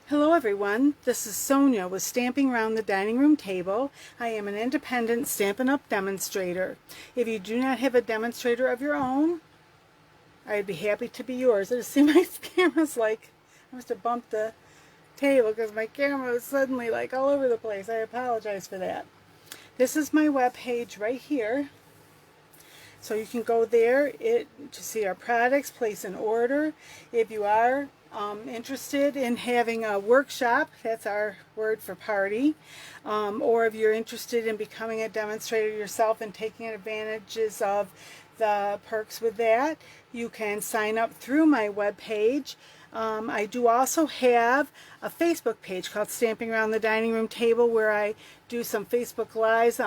Hello everyone, this is Sonia with Stamping Around the Dining Room Table. I am an independent Stampin' Up! Demonstrator. If you do not have a demonstrator of your own, I'd be happy to be yours. I just see my camera's like, I must have bumped the table because my camera was suddenly like all over the place. I apologize for that. This is my web page right here. So you can go there to see our products, place an order. If you are interested in having a workshop, that's our word for party, or if you're interested in becoming a demonstrator yourself and taking advantages of the perks with that, you can sign up through my web page. I do also have a Facebook page called Stamping Around the Dining Room Table, where I do some Facebook Lives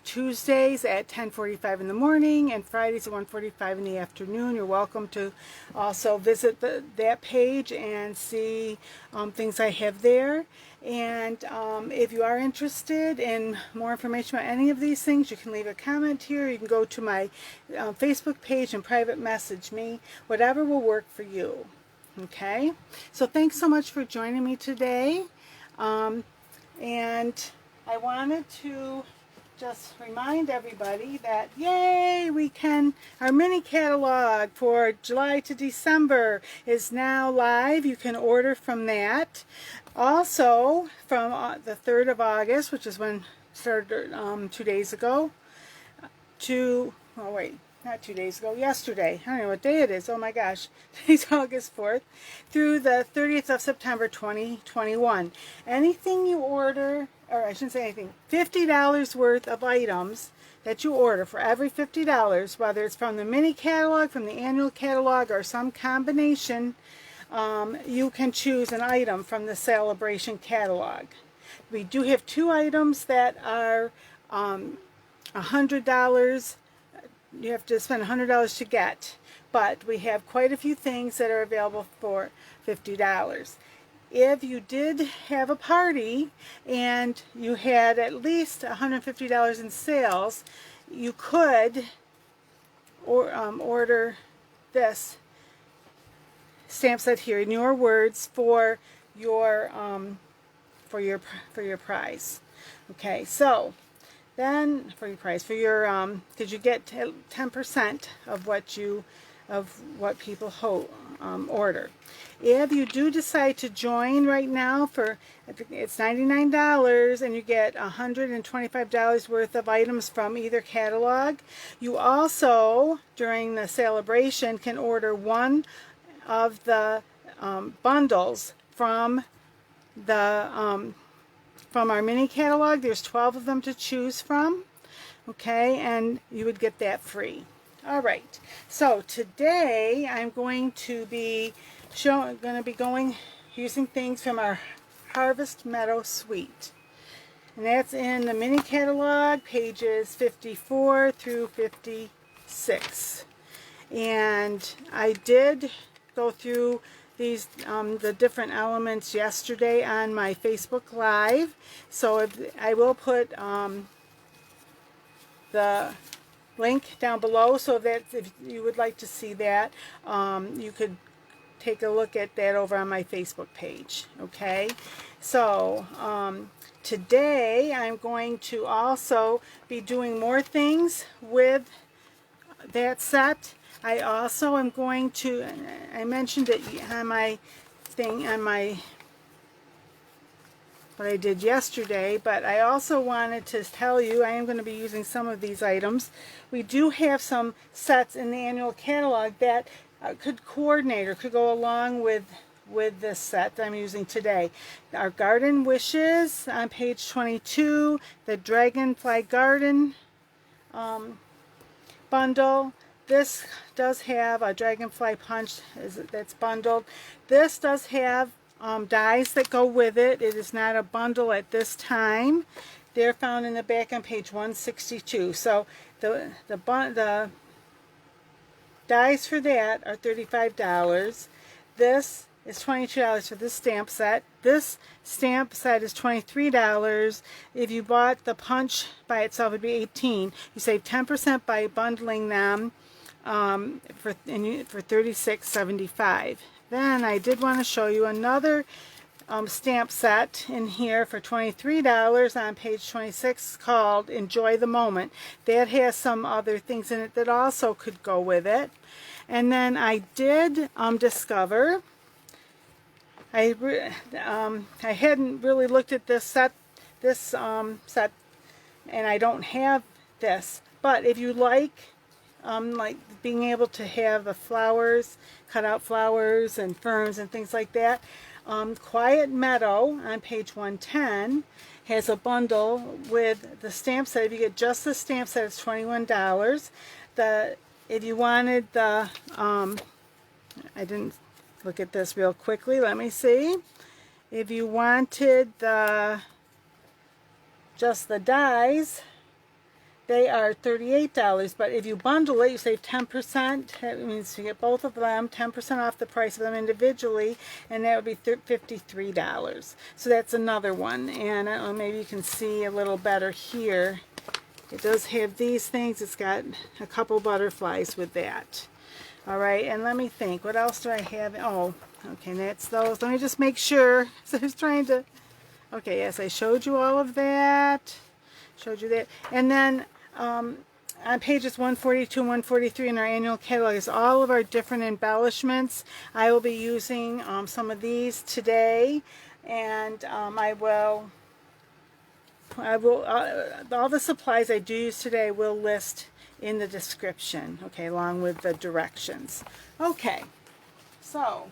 Tuesdays at 10:45 in the morning and Fridays at 1:45 in the afternoon. You're welcome to also visit that page and see things I have there. And if you are interested in more information about any of these things, you can leave a comment here. You can go to my Facebook page and private message me. Whatever will work for you. Okay, so thanks so much for joining me today, and I wanted to just remind everybody that yay, our mini catalog for July to December is now live. You can order from that. Also from the 3rd of August, which is when it started 2 days ago, not 2 days ago, yesterday. I don't know what day it is. Oh my gosh. Today's August 4th. Through the 30th of September 2021. Anything you order, or I shouldn't say anything, $50 worth of items that you order, for every $50, whether it's from the mini catalog, from the annual catalog, or some combination, you can choose an item from the Celebration catalog. We do have 2 items that are $100. You have to spend $100 to get, but we have quite a few things that are available for $50. If you did have a party and you had at least $150 in sales, you could order this stamp set here in your words for your prize. Okay, so then for your price, for your because you get 10% of what people order. If you do decide to join right now, it's $99 and you get $125 worth of items from either catalog. You also, during the celebration, can order one of the bundles from our mini catalog. There's 12 of them to choose from, okay, and you would get that free. All right, so today I'm going to be using things from our Harvest Meadow Suite, and that's in the mini catalog, pages 54 through 56. And I did go through these the different elements yesterday on my Facebook Live, so I will put the link down below, so if you would like to see that, you could take a look at that over on my Facebook page. Okay, so today I'm going to also be doing more things with that set. I also am going to, I mentioned it on my thing, what I did yesterday, but I also wanted to tell you I am going to be using some of these items. We do have some sets in the annual catalog that could coordinate or could go along with this set that I'm using today. Our Garden Wishes on page 22, the Dragonfly Garden bundle. This does have a Dragonfly Punch that's bundled. This does have dies that go with it. It is not a bundle at this time. They're found in the back on page 162. So the dies for that are $35. This is $22 for this stamp set. This stamp set is $23. If you bought the punch by itself, it would be $18. You save 10% by bundling them for $36.75. Then I did want to show you another stamp set in here for $23 on page 26 called Enjoy the Moment. That has some other things in it that also could go with it. And then I did discover, I hadn't really looked at this set, and I don't have this. But if you like being able to have the flowers, cut out flowers and ferns and things like that, Quiet Meadow on page 110 has a bundle with the stamp set. If you get just the stamp set, it's $21. If you wanted the, I didn't look at this real quickly, let me see. If you wanted just the dies, they are $38, but if you bundle it, you save 10%. That means you get both of them, 10% off the price of them individually, and that would be $53. So that's another one, and I don't know, maybe you can see a little better here. It does have these things. It's got a couple butterflies with that. All right, and let me think. What else do I have? Oh, okay, that's those. Let me just make sure. So I was trying to... Okay, yes, I showed you all of that. Showed you that. And then on pages 142 and 143 in our annual catalog is all of our different embellishments. I will be using some of these today, and I will all the supplies I do use today will list in the description, okay, along with the directions. Okay, so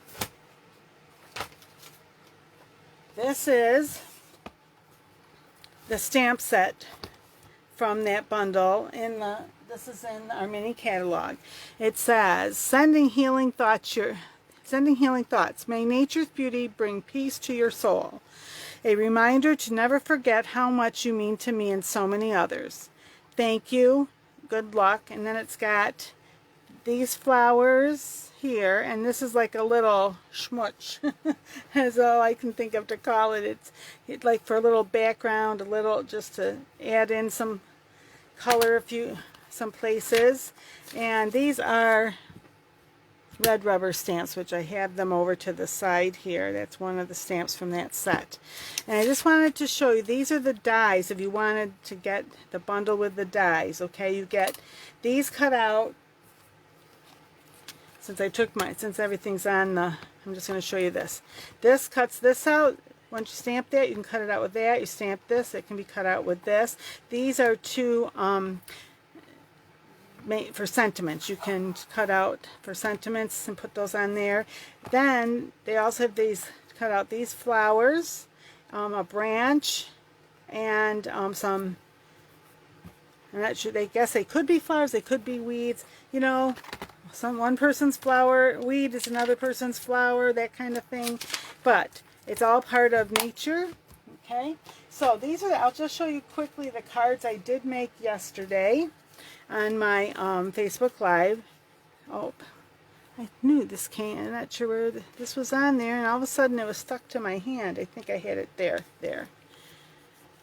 this is the stamp set from that bundle. This is in our mini catalog. It says, sending healing thoughts. May nature's beauty bring peace to your soul. A reminder to never forget how much you mean to me and so many others. Thank you. Good luck. And then it's got these flowers here, and this is like a little schmutz. That's all I can think of to call it. It's like for a little background, a little just to add in some color some places. And these are red rubber stamps, which I have them over to the side here. That's one of the stamps from that set. And I just wanted to show you, these are the dies if you wanted to get the bundle with the dies. Okay, you get these cut out. Since everything's on the, I'm just going to show you this. This cuts this out. Once you stamp that, you can cut it out with that. You stamp this, it can be cut out with this. These are two for sentiments. You can cut out for sentiments and put those on there. Then they also have these, cut out these flowers, a branch, and some, I'm not sure, I guess they could be flowers, they could be weeds, you know. One person's flower, weed is another person's flower, that kind of thing. But it's all part of nature. Okay, so these are, I'll just show you quickly the cards I did make yesterday on my Facebook Live. Oh, I knew this came, I'm not sure where this was on there, and all of a sudden it was stuck to my hand. I think I had it there.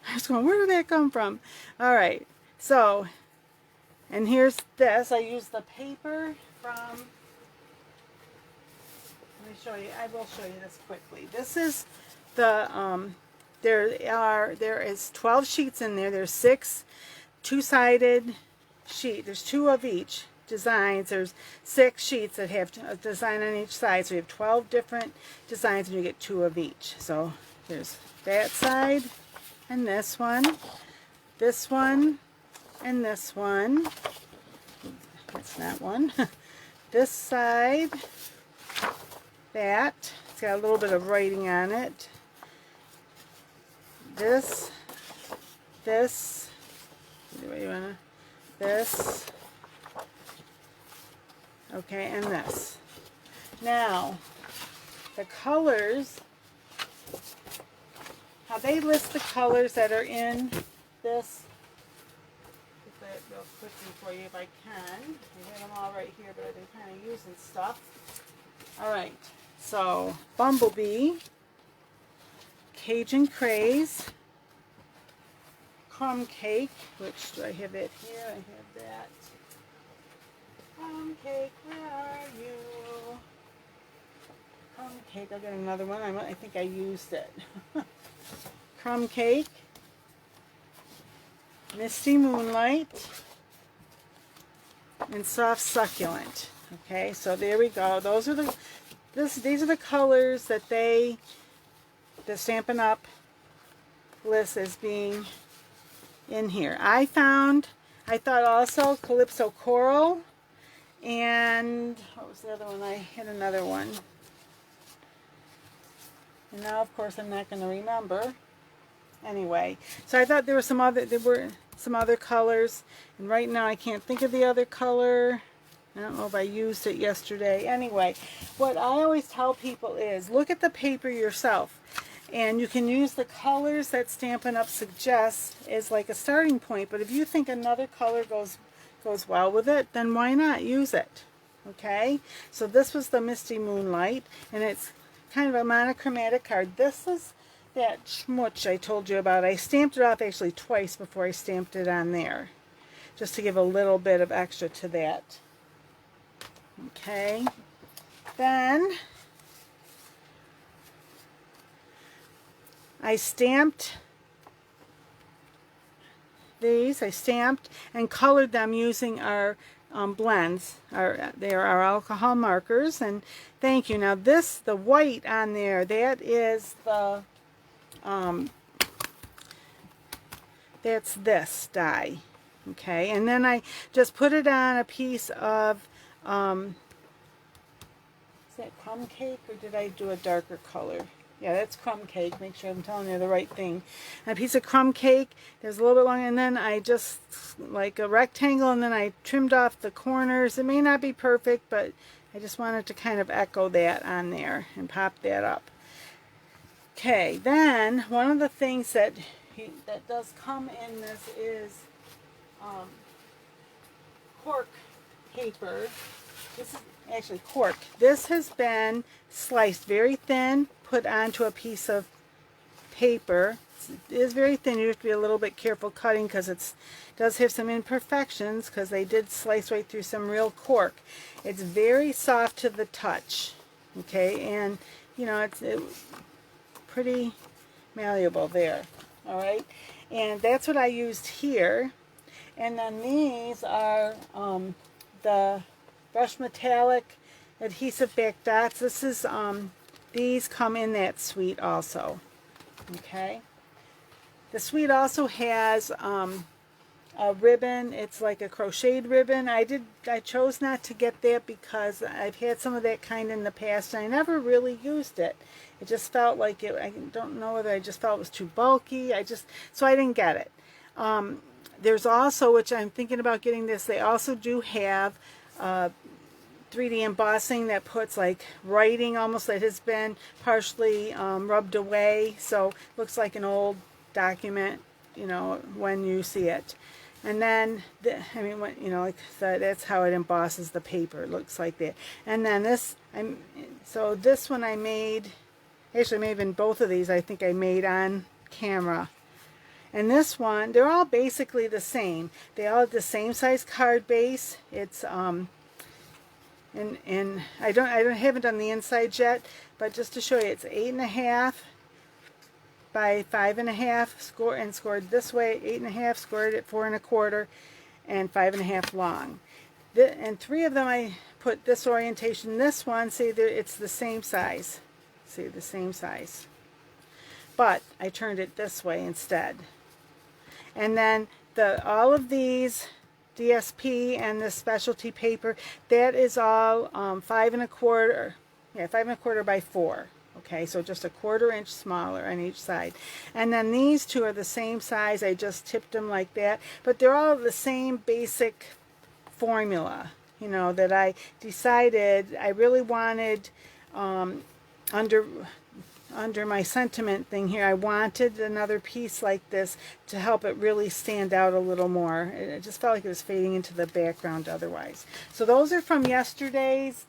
I was going, where did that come from? All right, so, and here's this. I used the paper from, let me show you, I will show you this quickly. This is the, there is 12 sheets in there. There's 6 two-sided sheets. There's 2 of each designs. There's 6 sheets that have a design on each side. So you have 12 different designs and you get 2 of each. So there's that side and this one, and this one. That's not one. This side, that. It's got a little bit of writing on it. This, this, okay, and this. Now, the colors, how they list the colors that are in this. That real quickly for you if I can. I have them all right here, but I've been kind of using stuff. Alright, so Bumblebee, Cajun Craze, Crumb Cake, which do I have it here? I have that. Crumb Cake, where are you? Crumb cake. I'll get another one. I think I used it. Crumb cake. Misty Moonlight. And soft succulent. Okay, so there we go. Those are these are the colors that the Stampin' Up list as being in here. I thought also Calypso Coral, and what was the other one? I hit another one. And now of course I'm not going to remember. Anyway, so I thought there were some other colors, and right now I can't think of the other color. I don't know if I used it yesterday. Anyway, what I always tell people is look at the paper yourself, and you can use the colors that Stampin' Up suggests as like a starting point, but if you think another color goes well with it, then why not use it? Okay, so this was the Misty Moonlight, and it's kind of a monochromatic card. This is that schmutz I told you about. I stamped it off actually twice before I stamped it on there, just to give a little bit of extra to that. Okay, then I stamped these. I stamped and colored them using our blends. They are our alcohol markers, and thank you. Now this, the white on there, that is the that's this die. Okay, and then I just put it on a piece of is that crumb cake, or did I do a darker color? Yeah, that's crumb cake. Make sure I'm telling you the right thing. And a piece of crumb cake, there's a little bit longer, and then I just, like a rectangle, and then I trimmed off the corners. It may not be perfect, but I just wanted to kind of echo that on there and pop that up. Okay, then one of the things that does come in this is cork paper. This is actually cork. This has been sliced very thin, put onto a piece of paper. It is very thin. You have to be a little bit careful cutting because it does have some imperfections, because they did slice right through some real cork. It's very soft to the touch. Okay, and you know, it's pretty malleable there. All right, and that's what I used here. And then these are the Brush Metallic Adhesive-Backed dots. This is these come in that suite also. Okay, the suite also has a ribbon. It's like a crocheted ribbon. I chose not to get that because I've had some of that kind in the past, and I never really used it. It just felt like it. I don't know whether I just felt it was too bulky. So I didn't get it. There's also, which I'm thinking about getting this, they also do have 3D embossing that puts like writing almost that has been partially rubbed away, so looks like an old document, you know, when you see it. And then when, you know, like that's how it embosses the paper. It looks like that. And then this, so this one I made, actually maybe in both of these I think I made on camera. And this one, they're all basically the same. They all have the same size card base. It's and I haven't done the inside yet, but just to show you, it's 8.5 by 5.5 and scored this way, 8.5, scored at 4 1/4, and 5.5 long. And 3 of them I put this orientation. This one, see, it's the same size. See, the same size. But I turned it this way instead. And then all of these DSP and the specialty paper, that is all 5 1/4, yeah, 5 1/4 by 4. Okay, so just a 1/4 inch smaller on each side. And then these two are the same size. I just tipped them like that, but they're all the same basic formula, you know, that I decided I really wanted under my sentiment thing here, I wanted another piece like this to help it really stand out a little more. It just felt like it was fading into the background otherwise. So those are from yesterday's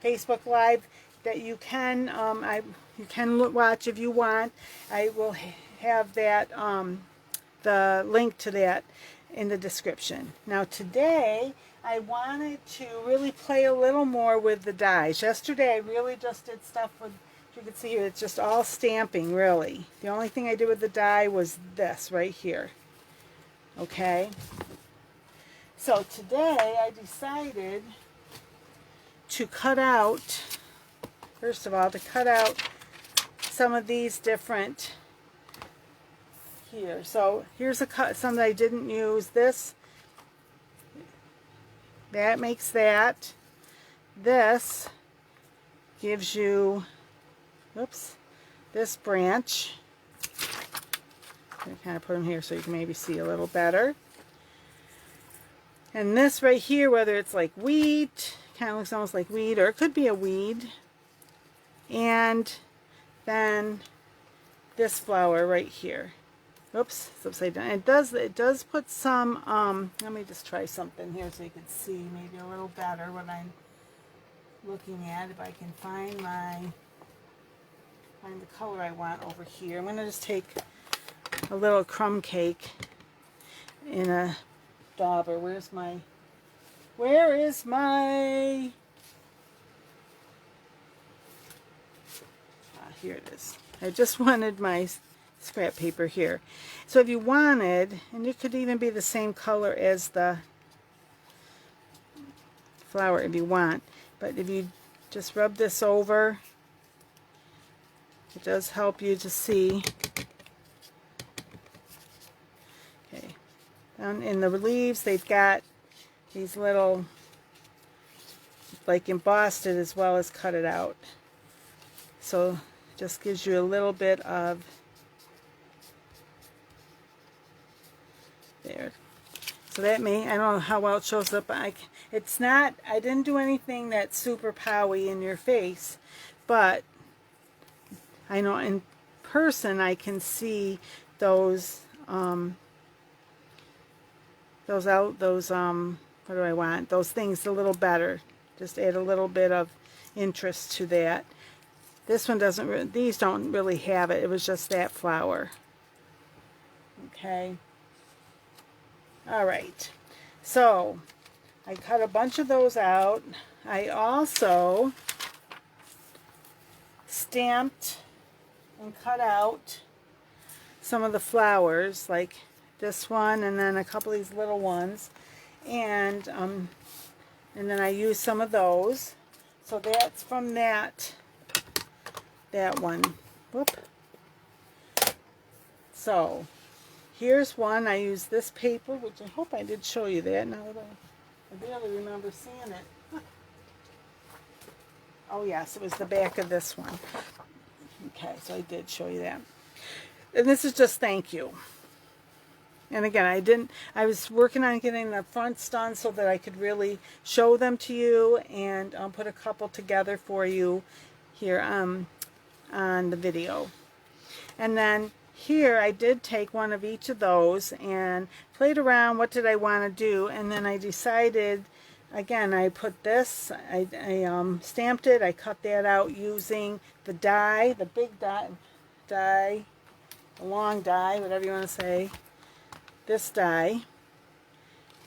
Facebook Live that you can watch if you want. I will have that the link to that in the description. Now today I wanted to really play a little more with the dies. Yesterday I really just did stuff with, you can see here, it's just all stamping really. The only thing I did with the die was this right here. Okay, so today I decided to cut out, first of all, to cut out some of these different here. So here's a cut, some that I didn't use. This, that makes that. This gives you, oops, this branch. I'm kind of put them here so you can maybe see a little better. And this right here, whether it's like wheat, kind of looks almost like wheat, or it could be a weed. And then this flower right here. Oops, it's upside down. It does put some, let me just try something here so you can see maybe a little better what I'm looking at. If I can find the color I want over here. I'm going to just take a little crumb cake in a dauber. Where is my, here it is. I just wanted my scrap paper here. So if you wanted, and it could even be the same color as the flower if you want, but if you just rub this over, it does help you to see. Okay, down in the leaves they've got these little, like embossed it as well as cut it out. So it just gives you a little bit of there. So that may, I don't know how well it shows up. It's not, I didn't do anything that's super powy in your face, but I know in person I can see those what do I want? Those things a little better. Just add a little bit of interest to that. This one doesn't, these don't really have it. It was just that flower. Okay. All right. So I cut a bunch of those out. I also stamped and cut out some of the flowers, like this one and then a couple of these little ones, and then I used some of those. So that's from that one. Whoop. So here's one. I used this paper, which I hope I did show you that. Now that I barely remember seeing it. Oh yes, it was the back of this one. Okay, so I did show you that. And this is just thank you. And again, I was working on getting the fronts done so that I could really show them to you, and put a couple together for you here on the video. And then here I did take one of each of those and played around. What did I want to do? And then I decided, again, I put this, I stamped it, I cut that out using the die, the big die, the long die, whatever you want to say, this die,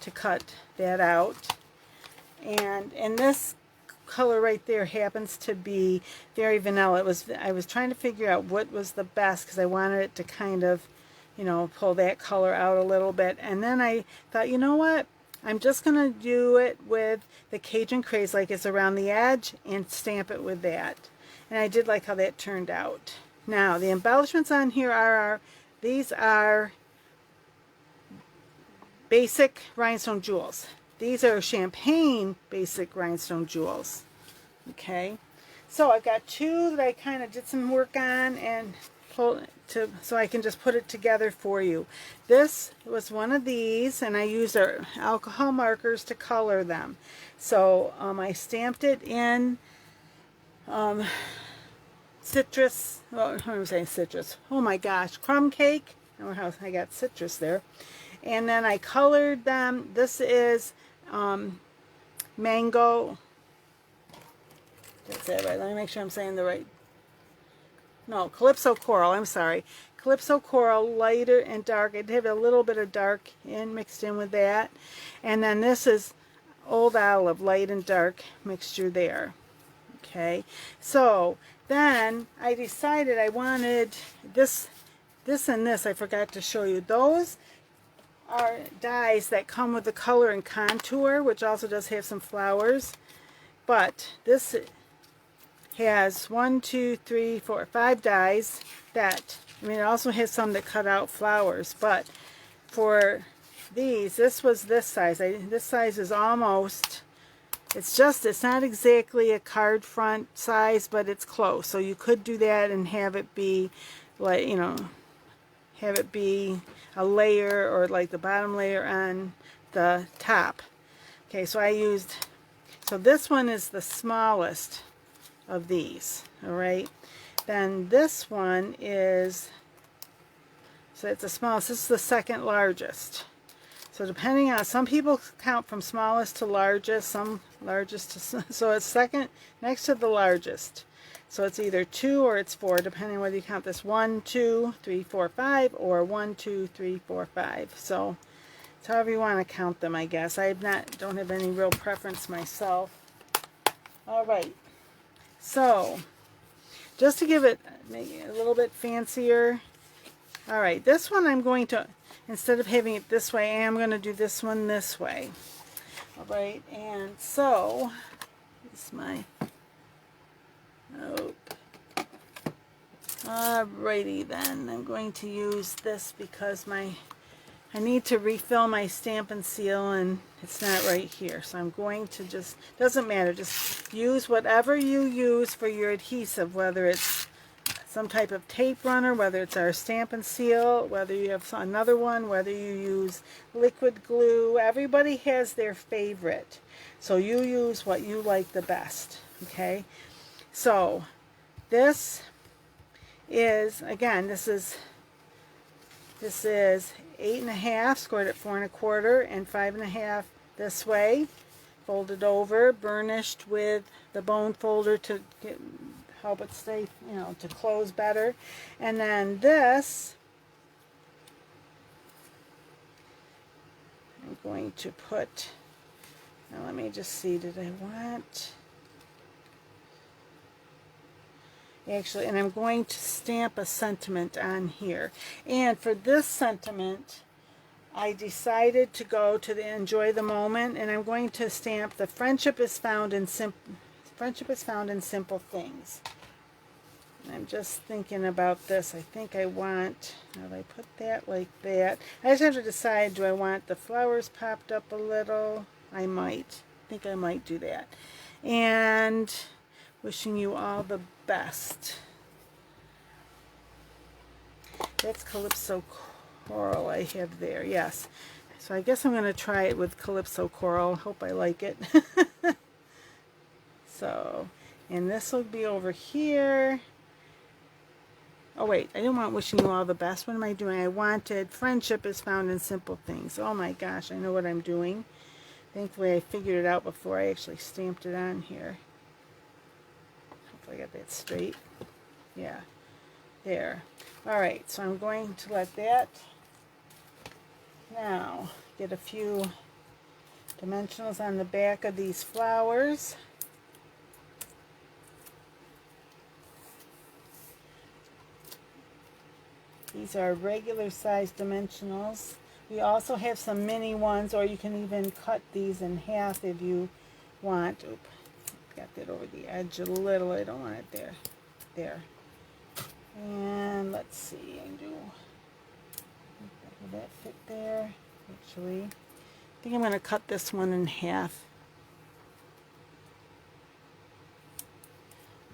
to cut that out. And this color right there happens to be very vanilla. I was trying to figure out what was the best because I wanted it to kind of, you know, pull that color out a little bit. And then I thought, you know what? I'm just going to do it with the Cajun Craze, like it's around the edge, and stamp it with that. And I did like how that turned out. Now, the embellishments on here are, these are basic rhinestone jewels. These are champagne basic rhinestone jewels. Okay, so I've got two that I kind of did some work on and so I can just put it together for you. This was one of these, and I used our alcohol markers to color them. So I stamped it in citrus, well, I'm saying citrus, oh my gosh, crumb cake. I don't know how I got citrus there. And then I colored them. This is mango. That's it, right? Let me make sure I'm saying the right. No, Calypso Coral. I'm sorry. Calypso Coral, lighter and dark. I'd have a little bit of dark mixed in with that. And then this is Old Olive, light and dark mixture there. Okay, so then I decided I wanted this and this. I forgot to show you. Those are dies that come with the color and contour, which also does have some flowers. But this has 1, 2, 3, 4, 5 dies that, I mean, it also has some that cut out flowers. But for these, this was this size. This size is almost, it's not exactly a card front size, but it's close. So you could do that and have it be like, you know, have it be a layer or like the bottom layer on the top. Okay, so I used, so this one is the smallest of these, all right? Then this one is, so it's the smallest, this is the second largest. So depending on, some people count from smallest to largest, some largest to, so it's second next to the largest. So it's either 2 or it's 4, depending on whether you count this 1, 2, 3, 4, 5, or 1, 2, 3, 4, 5. So it's however you want to count them, I guess. Don't have any real preference myself. All right. So just to give it maybe a little bit fancier. All right, this one I'm going to, instead of having it this way, I am going to do this one this way. All right, and so this is my, alrighty then, I'm going to use this because I need to refill my Stampin' Seal and it's not right here. So I'm going to just, doesn't matter, just use whatever you use for your adhesive, whether it's some type of tape runner, whether it's our Stampin' Seal, whether you have another one, whether you use liquid glue. Everybody has their favorite. So you use what you like the best, okay? So this is, again, this is 8.5, scored at 4 1/4, and 5.5 this way, folded over, burnished with the bone folder to help it stay, you know, to close better. And then this, I'm going to put, now let me just see, did I want, actually, and I'm going to stamp a sentiment on here. And for this sentiment, I decided to go to the Enjoy the Moment, and I'm going to stamp the friendship is found in simple things. And I'm just thinking about this. I think I want, now I put that like that. I just have to decide, do I want the flowers popped up a little? I think I might do that. And wishing you all the best. That's Calypso Coral I have there, yes. So I guess I'm going to try it with Calypso Coral. Hope I like it. So, and this will be over here. Oh wait, I didn't want wishing you all the best. What am I doing? I wanted friendship is found in simple things. Oh my gosh, I know what I'm doing. Thankfully I figured it out before I actually stamped it on here. I got that straight. Yeah, there. Alright, so I'm going to let that now get a few dimensionals on the back of these flowers. These are regular size dimensionals. We also have some mini ones, or you can even cut these in half if you want. Oop. Got that over the edge a little. I don't want it there. There. And let's see. Will that fit there? Actually, I think I'm going to cut this one in half.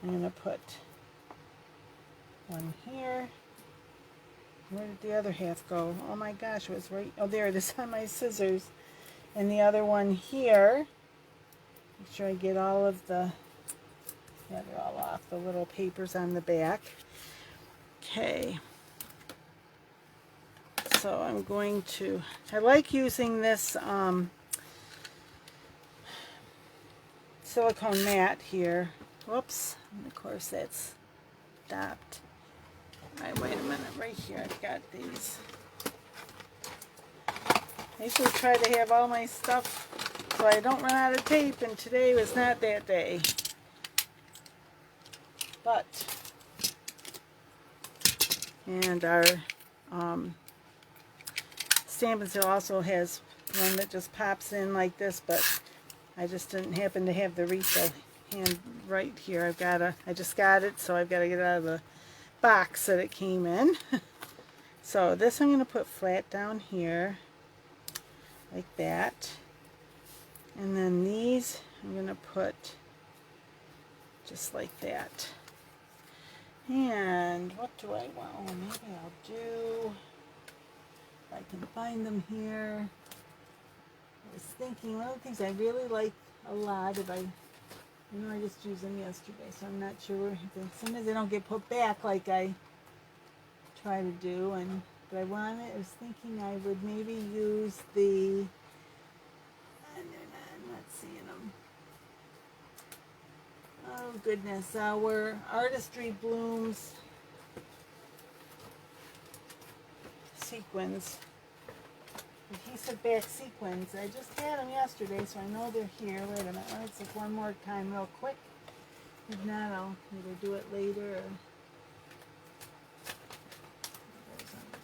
I'm going to put one here. Where did the other half go? Oh my gosh, it was right. Oh, there it is on my scissors. And the other one here. Make sure I get all of the, yeah, they're all off, the little papers on the back. Okay. So I'm going to, I like using this silicone mat here. Whoops. And of course that's stopped. Alright, wait a minute, right here, I've got these. I usually try to have all my stuff so I don't run out of tape, and today was not that day. But, and our Stampin' Sale also has one that just pops in like this, but I just didn't happen to have the refill hand right here. I just got it, so I've got to get it out of the box that it came in. So this I'm going to put flat down here, like that. And then these I'm going to put just like that. And what do I want? Oh, maybe I'll do, if I can find them here. I was thinking one of the things I really like a lot, I just used them yesterday, so I'm not sure. Sometimes they don't get put back like I try to do, but I was thinking I would maybe use the, I'm not seeing them. Oh goodness, our Artistry Blooms sequins. Adhesive-Backed sequins. I just had them yesterday, so I know they're here. Wait a minute, let's look one more time real quick. If not, I'll either do it later or...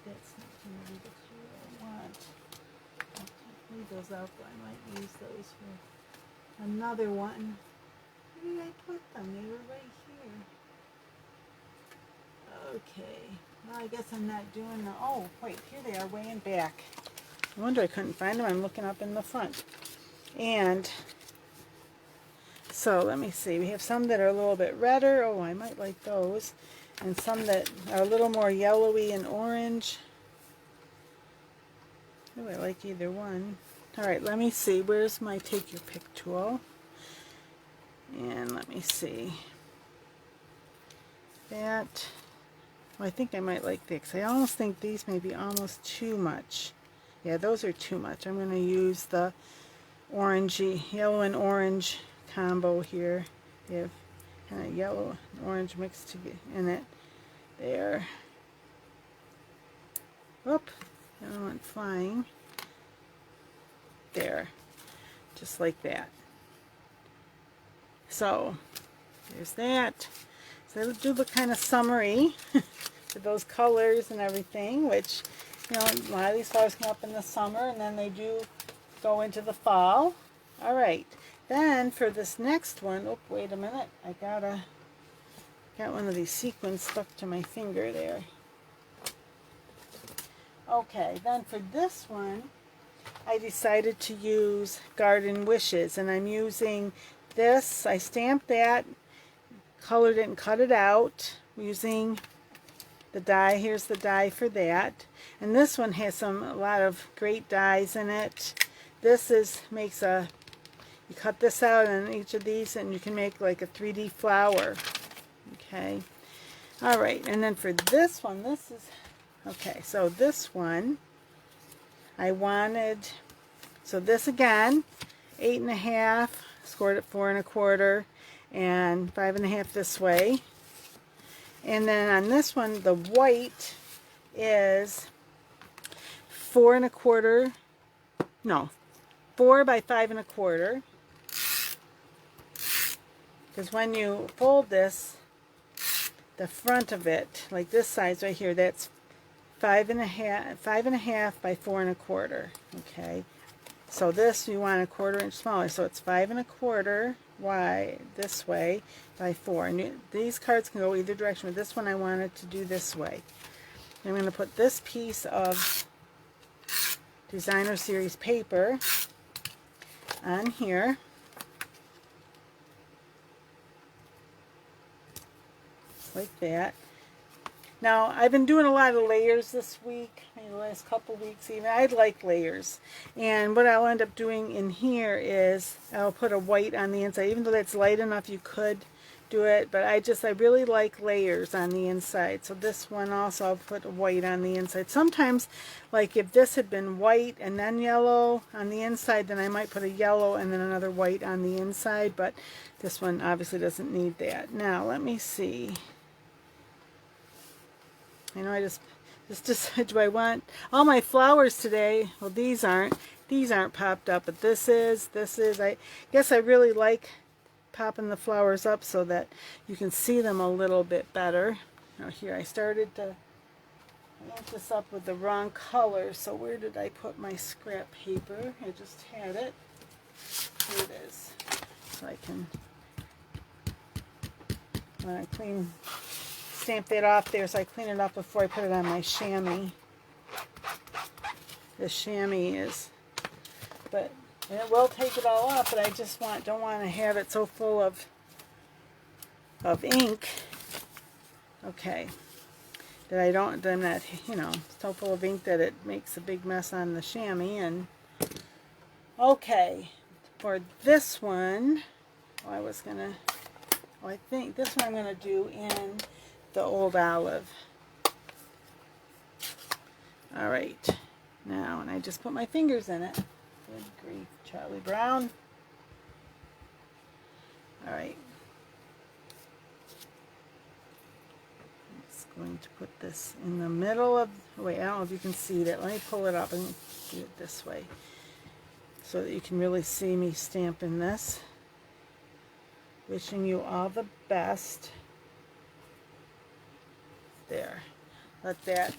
That's not going to be the color I want. I'll leave those out, but I might use those for another one. Where did I put them? They were right here. Okay. Well, I guess I'm not doing the... Oh, wait, here they are way in back. No wonder I couldn't find them. I'm looking up in the front. And so let me see. We have some that are a little bit redder. Oh, I might like those. And some that are a little more yellowy and orange. Oh, I like either one. Alright, let me see. Where's my Take Your Pick tool? And let me see. That. Well, I think I might like this. I almost think these may be almost too much. Yeah, those are too much. I'm going to use the orangey, yellow and orange combo here. They have kind of yellow and orange mixed together in it. There. Whoop. The other one flying. There. Just like that. So, there's that. So it'll do the kind of summary with those colors and everything, which, you know, a lot of these flowers come up in the summer and then they do go into the fall. Alright, then for this next one, oh, wait a minute, I got one of these sequins stuck to my finger there. Okay, then for this one, I decided to use Garden Wishes, and I'm using this. I stamped that, colored it and cut it out using the die. Here's the die for that. And this one has a lot of great dies in it. This makes a, you cut this out in each of these and you can make like a 3D flower. Okay. Alright, and then for this one, this is, okay, so this one, I wanted, so this again, 8.5, scored at 4 1/4, and 5 1/2 this way. And then on this one, the white is 4 1/4, no, 4 by 5 1/4. Because when you fold this, the front of it, like this size right here, that's 5 1/2 by 4 1/4. Okay, so this you want 1/4 inch smaller, so it's 5 1/4 wide this way by 4. And these cards can go either direction, but this one I wanted to do this way. I'm going to put this piece of Designer Series paper on here. Like that. Now, I've been doing a lot of layers this week, maybe the last couple weeks even. I like layers. And what I'll end up doing in here is I'll put a white on the inside. Even though that's light enough, you could do it. But I really like layers on the inside. So this one also, I'll put a white on the inside. Sometimes, like if this had been white and then yellow on the inside, then I might put a yellow and then another white on the inside. But this one obviously doesn't need that. Now, let me see. I know I just decided, do I want all my flowers today? Well, these aren't popped up, but this is. I guess I really like popping the flowers up so that you can see them a little bit better. Now here I started to ink this up with the wrong color, so where did I put my scrap paper? I just had it. Here it is. So I can, when I stamp that off there, so I clean it off before I put it on my chamois. The chamois is, but and it will take it all off, but I just don't want to have it so full of ink. Okay. That I'm not, you know, so full of ink that it makes a big mess on the chamois. And okay, for this one, I think this one I'm gonna do in the Old Olive. All right, now, and I just put my fingers in it. Good grief, Charlie Brown. All right. Going to put this in the middle of, wait, I don't know if you can see that. Let me pull it up and do it this way so that you can really see me stamping this. Wishing you all the best. There. Let that.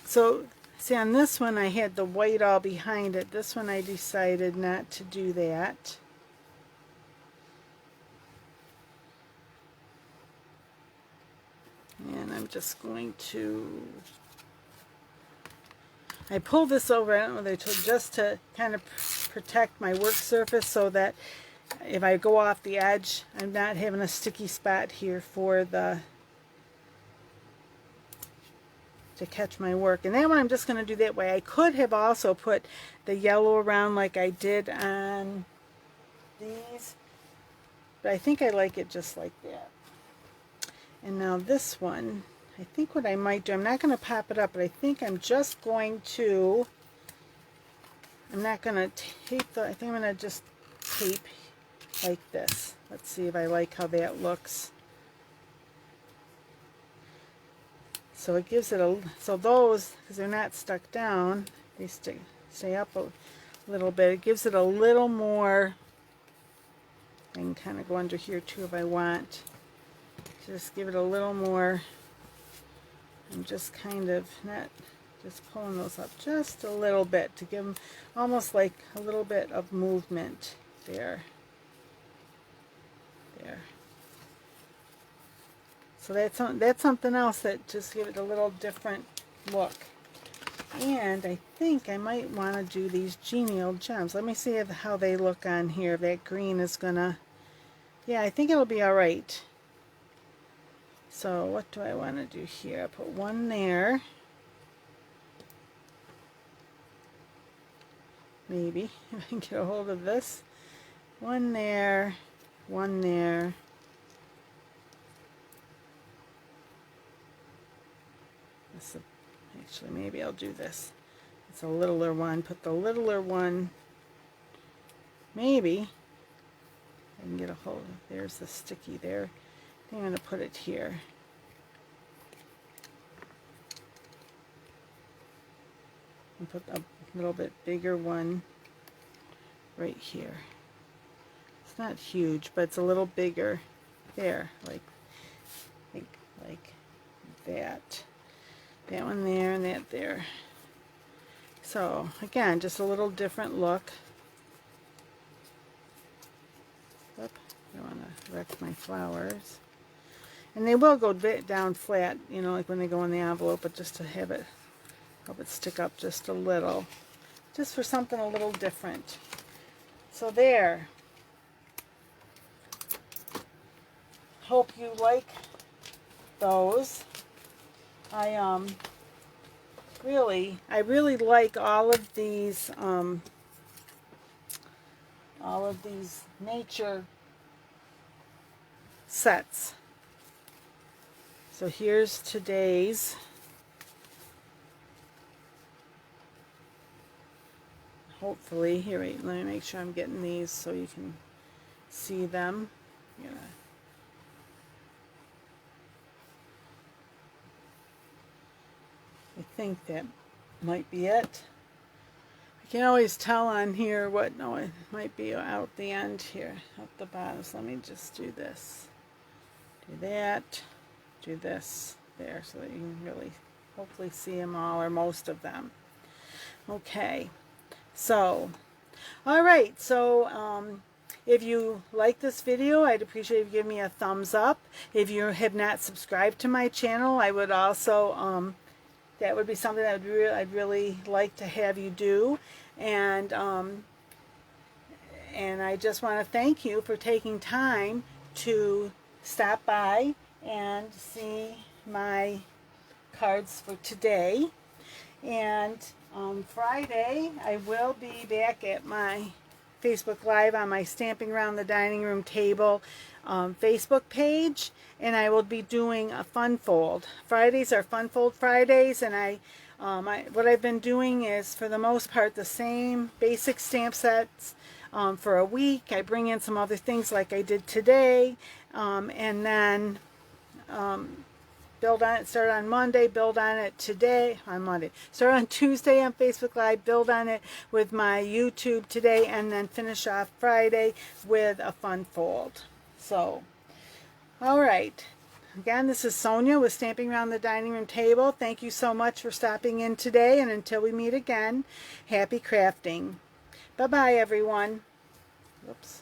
So, see, on this one I had the white all behind it. This one I decided not to do that. And I'm just going to, I pulled this over, I don't know whether just to kind of protect my work surface so that if I go off the edge, I'm not having a sticky spot here for the, to catch my work. And that one I'm just going to do that way. I could have also put the yellow around like I did on these, but I think I like it just like that. And now this one, I think what I might do, I'm not going to pop it up, but I think I'm just going to, I'm not going to tape the, I think I'm going to just tape like this. Let's see if I like how that looks. So it gives it a, so those, because they're not stuck down, they stay up a little bit. It gives it a little more, I can kind of go under here too if I want. Just give it a little more. I'm just kind of not, just pulling those up just a little bit to give them almost like a little bit of movement there. There. So that's something else that just give it a little different look. And I think I might want to do these Genial Gems. Let me see how they look on here. That green is gonna, yeah, I think it'll be all right. So what do I want to do here? I put one there. Maybe, if I can get a hold of this. One there, one there. This, actually, maybe I'll do this. It's a littler one. Put the littler one, maybe. I can get a hold of, there's the sticky there. I think I'm going to put it here. And put a little bit bigger one right here. It's not huge, but it's a little bigger. There, like that. That one there and that there. So again, just a little different look. Oop, I don't want to wreck my flowers. And they will go down flat, you know, like when they go in the envelope, but just to have it, help it stick up just a little. Just for something a little different. So there. Hope you like those. I really like all of these nature sets. So here's today's. hopefully. Here, wait, let me make sure I'm getting these so you can see them. Yeah. I think that might be it. I can always tell on here what, no, it might be out the end here, at the bottom. So let me just do this. Do that, do this there so that you can really hopefully see them all or most of them. Okay, so, all right, so if you like this video, I'd appreciate if you give me a thumbs up. If you have not subscribed to my channel, I would also, that would be something that I'd really like to have you do. And I just want to thank you for taking time to stop by and see my cards for today. And on Friday, I will be back at my Facebook Live on my Stamping Around the Dining Room Table Facebook page, and I will be doing a fun fold. Fridays are fun fold Fridays, and what I've been doing is, for the most part, the same basic stamp sets for a week. I bring in some other things like I did today, and then build on it, start on Monday, build on it today, on Monday. Start on Tuesday on Facebook Live, build on it with my YouTube today, and then finish off Friday with a fun fold. So, all right. Again, this is Sonia with Stamping Around the Dining Room Table. Thank you so much for stopping in today, and until we meet again, happy crafting. Bye-bye, everyone. Whoops.